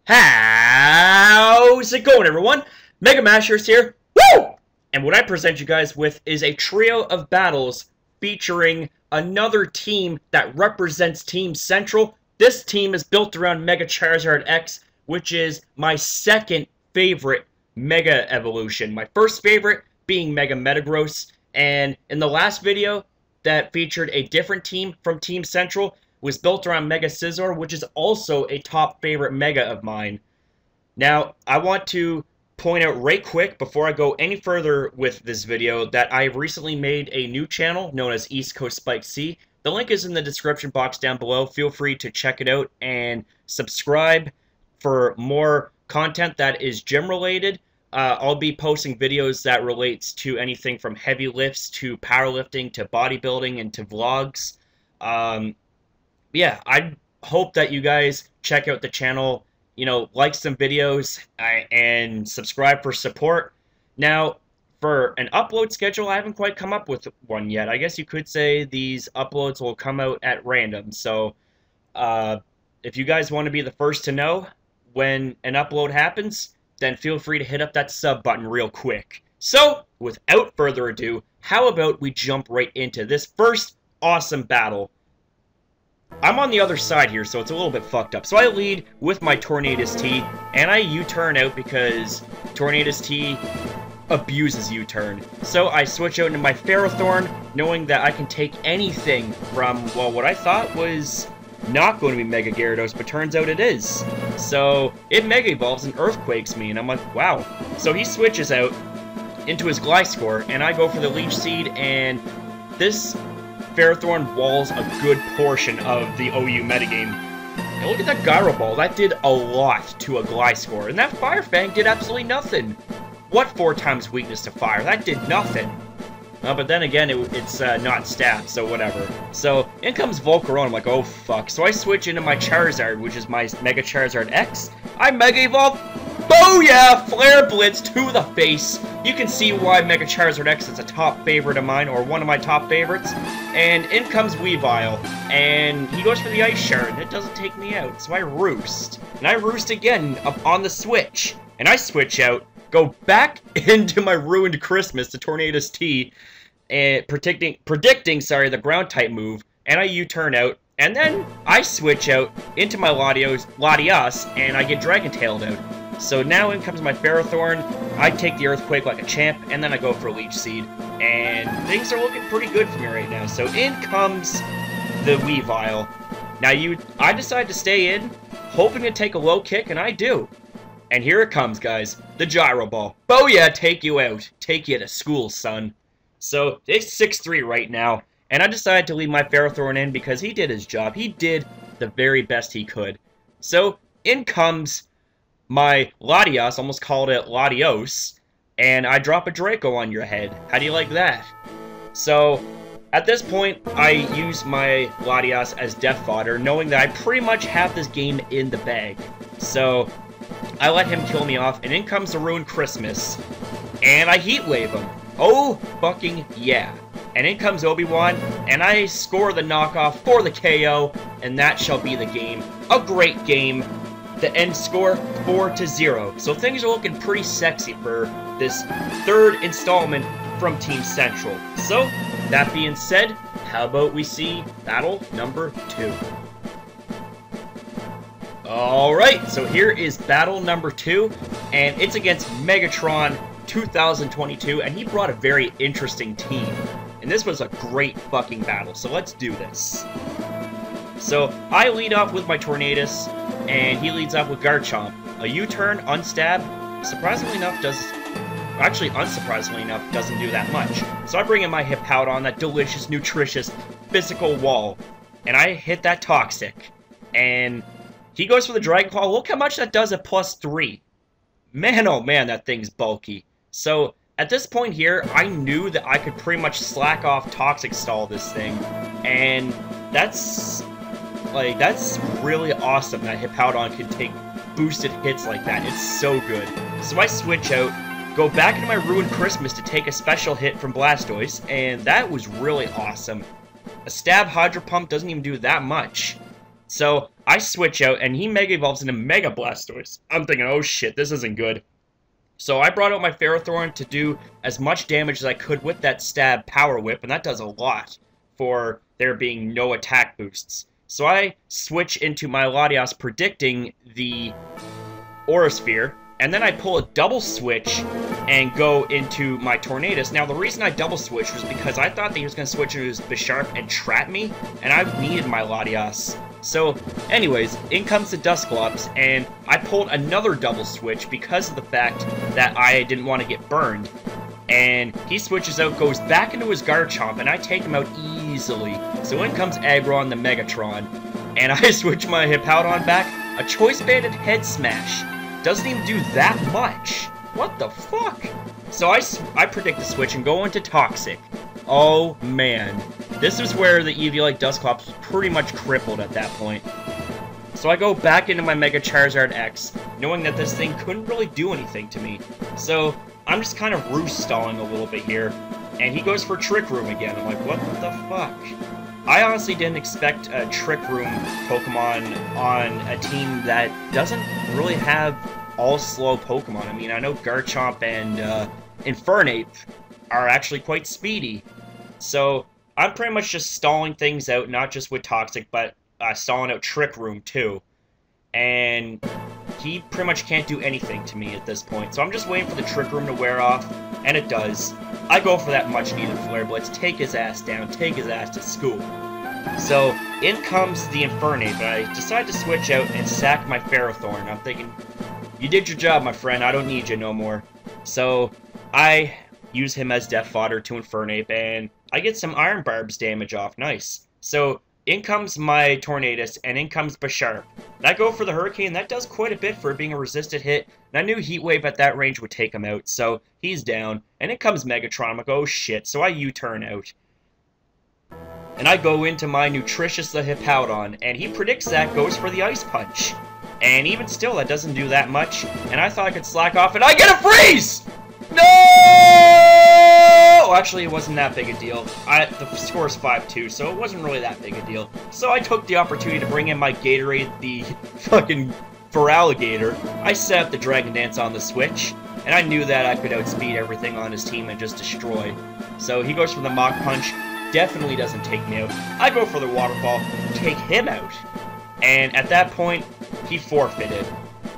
How's it going, everyone? Mega Mashers here. Woo! And what I present you guys with is a trio of battles featuring another team that represents Team Central. This team is built around Mega Charizard X, which is my second favorite Mega Evolution. My first favorite being Mega Metagross. And in the last video that featured a different team from Team Central, was built around Mega Scizor, which is also a top favorite Mega of mine. Now, I want to point out right quick, before I go any further with this video, that I have recently made a new channel known as East Coast Spike C. The link is in the description box down below. Feel free to check it out and subscribe for more content that is gym-related. I'll be posting videos that relates to anything from heavy lifts to powerlifting to bodybuilding and to vlogs. Yeah, I hope that you guys check out the channel, like some videos, and subscribe for support. Now, for an upload schedule, I haven't quite come up with one yet. I guess you could say these uploads will come out at random. So, if you guys want to be the first to know when an upload happens, then feel free to hit up that sub button real quick. So, without further ado, how about we jump right into this first awesome battle? I'm on the other side here, so it's a little bit fucked up. So I lead with my Tornadus T, and I U-turn out because Tornadus T abuses U-turn. So I switch out into my Ferrothorn, knowing that I can take anything from, well, what I thought was not going to be Mega Gyarados, but turns out it is. So it Mega Evolves and Earthquakes me, and I'm like, wow. So he switches out into his Gliscor, and I go for the Leech Seed, and this Ferrothorn walls a good portion of the OU metagame. And look at that Gyro Ball. That did a lot to a Gliscor. And that Fire Fang did absolutely nothing. What 4 times weakness to fire? That did nothing. But then again, it's not stat, so whatever. So, in comes Volcarona. I'm like, oh fuck. So I switch into my Charizard, which is my Mega Charizard X. I Mega Evolve. Booyah! Flare Blitz to the face. You can see why Mega Charizard X is a top favorite of mine, or one of my top favorites. And in comes Weavile, and he goes for the Ice Shard, and it doesn't take me out, so I Roost. And I Roost again up on the switch, and I switch out, go back into my Ruined Christmas, the Tornadus T, and predicting the Ground-type move, and I U-turn out, and then I switch out into my Latias, and I get Dragon-tailed out. So now in comes my Ferrothorn, I take the Earthquake like a champ, and then I go for a Leech Seed. And things are looking pretty good for me right now. So in comes the Weavile. Now I decide to stay in, hoping to take a low kick, and I do. And here it comes, guys. The Gyro Ball. Booyah, take you out. Take you to school, son. So it's 6-3 right now. And I decided to leave my Ferrothorn in because he did his job. He did the very best he could. So in comes my Latias, almost called it Latios, and I drop a Draco on your head. How do you like that? So, at this point, I use my Latias as death fodder, knowing that I pretty much have this game in the bag. So, I let him kill me off, and in comes the Ruined Christmas, and I Heat Wave him. Oh, fucking yeah. And in comes Obi-Wan, and I score the knockoff for the KO, and that shall be the game. A great game. The end score, 4-0. So things are looking pretty sexy for this third installment from Team Central. So, that being said, how about we see battle number 2? Alright, so here is battle number 2, and it's against Megatron 2022, and he brought a very interesting team. And this was a great fucking battle, so let's do this. So, I lead off with my Tornadus, and he leads off with Garchomp. A U-turn, unstab, surprisingly enough unsurprisingly enough, doesn't do that much. So I bring in my Hippowdon, that delicious, nutritious, physical wall, and I hit that Toxic. And he goes for the Dragon Claw. Look how much that does at +3. Man, oh man, that thing's bulky. So, at this point here, I knew that I could pretty much slack off Toxic Stall this thing, and that's really awesome that Hippowdon can take boosted hits like that. It's so good. So I switch out, go back into my Ruined Christmas to take a special hit from Blastoise, and that was really awesome. A Stab Hydro Pump doesn't even do that much. So I switch out, and he Mega Evolves into Mega Blastoise. I'm thinking, oh shit, this isn't good. So I brought out my Ferrothorn to do as much damage as I could with that Stab Power Whip, and that does a lot for there being no attack boosts. So I switch into my Latias, predicting the Aura Sphere, and then I pull a double switch and go into my Tornadus. Now, the reason I double switched was because I thought that he was going to switch into his Bisharp and trap me, and I needed my Latias. So, anyways, in comes the Dusclops, and I pulled another double switch because of the fact that I didn't want to get burned. And he switches out, goes back into his Garchomp, and I take him out easily. So in comes Aggron the Megatron, and I switch my Hippowdon back. A Choice Banded Head Smash doesn't even do that much. What the fuck? So I predict the switch and go into Toxic. Oh man. This is where the Eevee-like Dusclops was pretty much crippled at that point. So I go back into my Mega Charizard X, knowing that this thing couldn't really do anything to me. So I'm just kind of roost stalling a little bit here. And he goes for Trick Room again. I'm like, what the fuck? I honestly didn't expect a Trick Room Pokemon on a team that doesn't really have all slow Pokemon. I mean, I know Garchomp and Infernape are actually quite speedy. So I'm pretty much just stalling things out, not just with Toxic, but stalling out Trick Room too. And he pretty much can't do anything to me at this point. So I'm just waiting for the Trick Room to wear off, and it does. I go for that much-needed Flare Blitz, take his ass down, take his ass to school. So in comes the Infernape, and I decide to switch out and sack my Ferrothorn. I'm thinking, you did your job, my friend, I don't need you no more. So I use him as death fodder to Infernape, and I get some Iron Barbs damage off. Nice. So in comes my Tornadus, and in comes Bisharp. And I go for the Hurricane. That does quite a bit for it being a resisted hit. And I knew Heat Wave at that range would take him out, so he's down. And in comes Megatron. I'm like, oh shit. So I U-turn out. And I go into my Nutritious the Hippowdon, and he predicts that, goes for the Ice Punch. And even still, that doesn't do that much. And I thought I could slack off, and I get a freeze! No! Actually, it wasn't that big a deal. The score is 5-2, so it wasn't really that big a deal. So I took the opportunity to bring in my Gatorade, the fucking Feraligatr. I set up the Dragon Dance on the Switch, and I knew that I could outspeed everything on his team and just destroy. So he goes for the Mach Punch, definitely doesn't take me out. I go for the Waterfall, take him out. And at that point, he forfeited,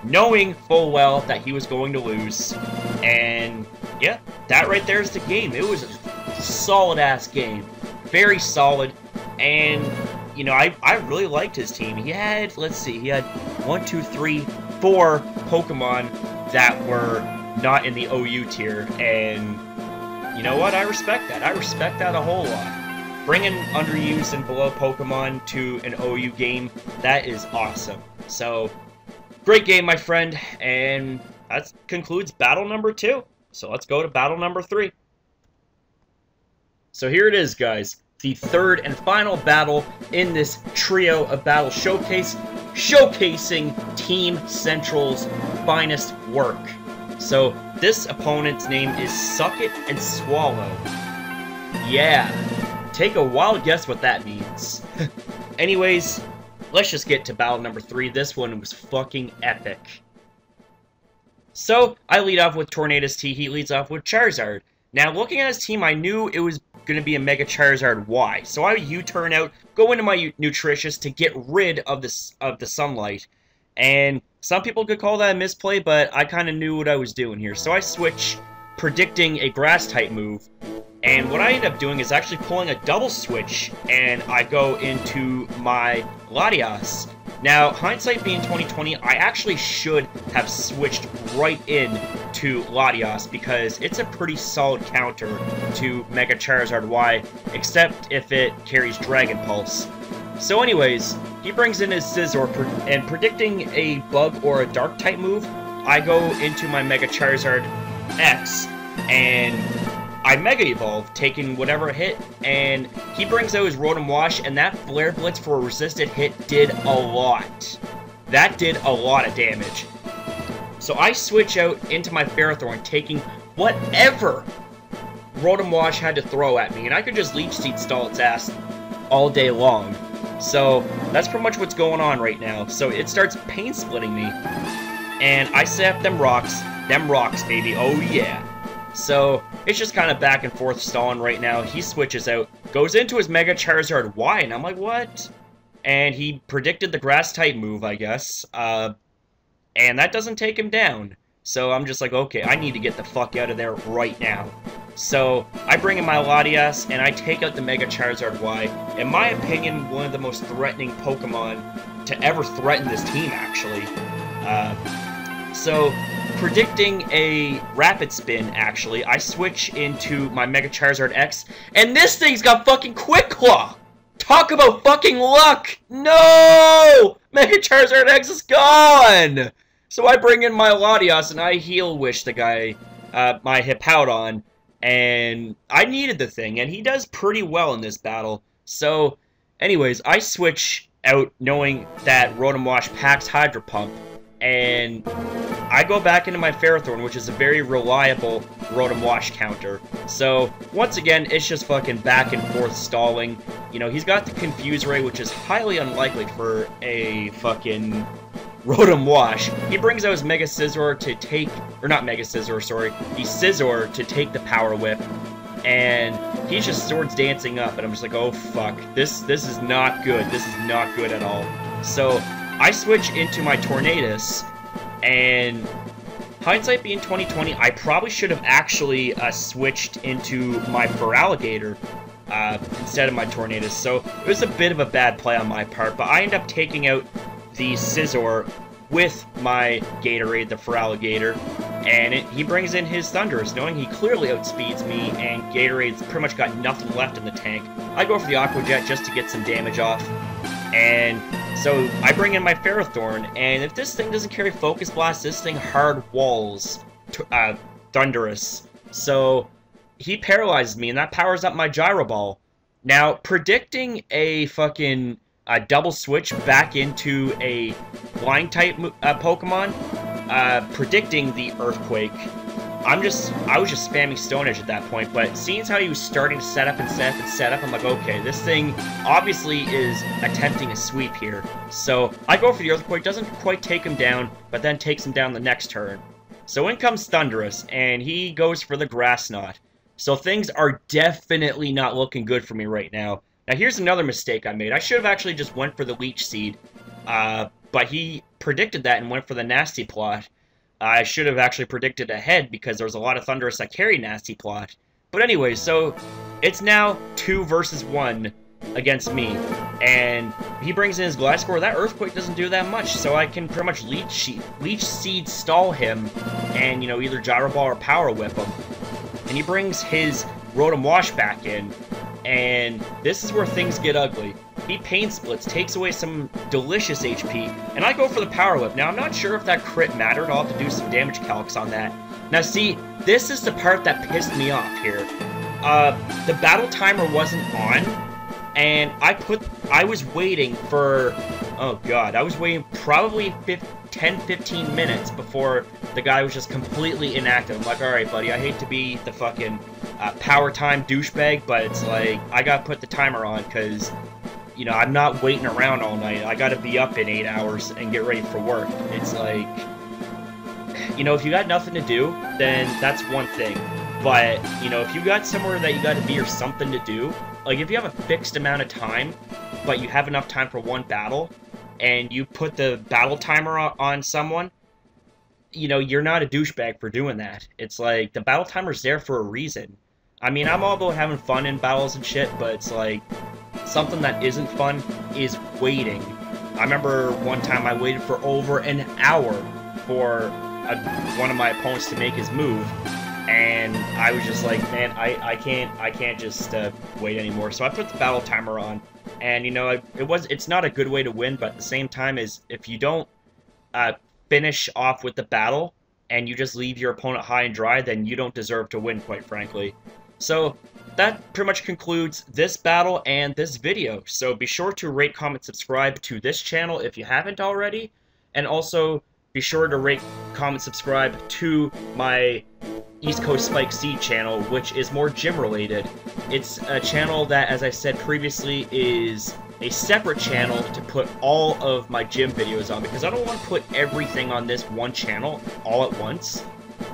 knowing full well that he was going to lose. And yeah, that right there is the game. It was a solid-ass game. Very solid. And, you know, I really liked his team. He had, let's see, he had 1, 2, 3, 4 Pokemon that were not in the OU tier. And, you know what? I respect that. I respect that a whole lot. Bringing underused and below Pokemon to an OU game, that is awesome. So, great game, my friend. And that concludes battle number 2. So let's go to battle number 3. So here it is, guys. The third and final battle in this trio of battle showcase, showcasing Team Central's finest work. So this opponent's name is Suck It and Swallow. Yeah, take a wild guess what that means. Anyways, let's just get to battle number 3. This one was fucking epic. So, I lead off with Tornadus T, he leads off with Charizard. Now, looking at his team, I knew it was going to be a Mega Charizard Y. So I U-turn out, go into my Nutritious to get rid of the Sunlight. And some people could call that a misplay, but I kind of knew what I was doing here. So I switch, predicting a Grass-type move. And what I end up doing is actually pulling a double switch, and I go into my Latias. Now, hindsight being 2020, I actually should have switched right in to Latias because it's a pretty solid counter to Mega Charizard Y, except if it carries Dragon Pulse. So anyways, he brings in his Scizor, and predicting a Bug or a Dark-type move, I go into my Mega Charizard X, and I Mega Evolve, taking whatever hit, and he brings out his Rotom Wash, and that Flare Blitz for a resisted hit did a lot. That did a lot of damage. So I switch out into my Ferrothorn, taking whatever Rotom Wash had to throw at me, and I could just Leech Seed stall its ass all day long. So that's pretty much what's going on right now. So it starts pain splitting me, and I set up them rocks, baby, oh yeah. So it's just kind of back and forth stalling right now. He switches out, goes into his Mega Charizard Y, and I'm like, what? And he predicted the grass type move, I guess, and that doesn't take him down. So I'm just like, okay, I need to get the fuck out of there right now. So I bring in my Latias, and I take out the Mega Charizard Y. In my opinion, one of the most threatening Pokemon to ever threaten this team, actually. So predicting a Rapid Spin, actually, I switch into my Mega Charizard X, and this thing's got fucking Quick Claw! Talk about fucking luck! No! Mega Charizard X is gone! So I bring in my Latias, and I Heal Wish the guy, my Hippowdon, and I needed the thing, and he does pretty well in this battle. So, anyways, I switch out knowing that Rotom Wash packs Hydro Pump, and I go back into my Ferrothorn, which is a very reliable Rotom Wash counter. So, once again, it's just fucking back and forth stalling. You know, he's got the Confuse Ray, which is highly unlikely for a fucking Rotom Wash. He brings out his Mega Scizor to take, or not Mega Scizor, sorry, the Scizor to take the Power Whip, and he's just Swords Dancing up, and I'm just like, oh fuck, this is not good, this is not good at all. So, I switch into my Tornadus, and hindsight being 2020, I probably should have actually switched into my Feraligatr instead of my Tornadus, so it was a bit of a bad play on my part, but I end up taking out the Scizor with my Gatorade, the Feraligatr, and he brings in his Thundurus, knowing he clearly outspeeds me, and Gatorade's pretty much got nothing left in the tank. I go for the Aqua Jet just to get some damage off, and so I bring in my Ferrothorn, and if this thing doesn't carry Focus Blast, this thing hard walls Thundurus. So he paralyzes me, and that powers up my Gyro Ball. Now, predicting a fucking double switch back into a Flying type Pokemon, predicting the Earthquake, I was just spamming Stone Edge at that point, but seeing as how he was starting to set up and set up and set up, I'm like, okay, this thing obviously is attempting a sweep here. So I go for the Earthquake, doesn't quite take him down, but then takes him down the next turn. So in comes Thundurus, and he goes for the Grass Knot. So things are definitely not looking good for me right now. Now here's another mistake I made. I should have actually just went for the Leech Seed, but he predicted that and went for the Nasty Plot. I should have actually predicted ahead because there was a lot of Thundurus that carry Nasty Plot. But anyway, so it's now 2 versus 1 against me, and he brings in his Gliscor. That Earthquake doesn't do that much, so I can pretty much Leech Seed stall him, and, you know, either Gyro Ball or Power Whip him. And he brings his Rotom Wash back in, and this is where things get ugly. He Pain Splits, takes away some delicious HP, and I go for the Power Whip. Now, I'm not sure if that crit mattered. I'll have to do some damage calcs on that. Now, see, this is the part that pissed me off here. The battle timer wasn't on, and I was waiting for, oh god, I was waiting probably 10-15 minutes before the guy was just completely inactive. I'm like, alright buddy, I hate to be the fucking power time douchebag, but it's like, I gotta put the timer on, because, you know, I'm not waiting around all night. I gotta be up in 8 hours and get ready for work. It's like, you know, if you got nothing to do, then that's one thing. But, you know, if you got somewhere that you gotta be or something to do, like if you have a fixed amount of time, but you have enough time for one battle, and you put the battle timer on someone, you know, you're not a douchebag for doing that. It's like, the battle timer's there for a reason. I mean, I'm all about having fun in battles and shit, but it's like, something that isn't fun is waiting. I remember one time I waited for over an hour for one of my opponents to make his move, and I was just like, man, I can't just wait anymore. So I put the battle timer on, and you know, it's not a good way to win, but at the same time, is if you don't finish off with the battle and you just leave your opponent high and dry, then you don't deserve to win, quite frankly. So that pretty much concludes this battle and this video. So be sure to rate, comment, subscribe to this channel if you haven't already, and also be sure to rate, comment, subscribe to my East Coast Spike Seed channel, which is more gym related. It's a channel that, as I said previously, is a separate channel to put all of my gym videos on, because I don't want to put everything on this one channel all at once.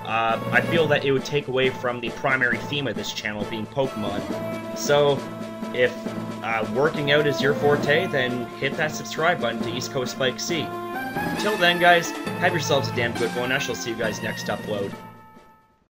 I feel that it would take away from the primary theme of this channel, being Pokemon. So, if working out is your forte, then hit that subscribe button to East Coast Spike C. Until then, guys, have yourselves a damn good one. I shall see you guys next upload.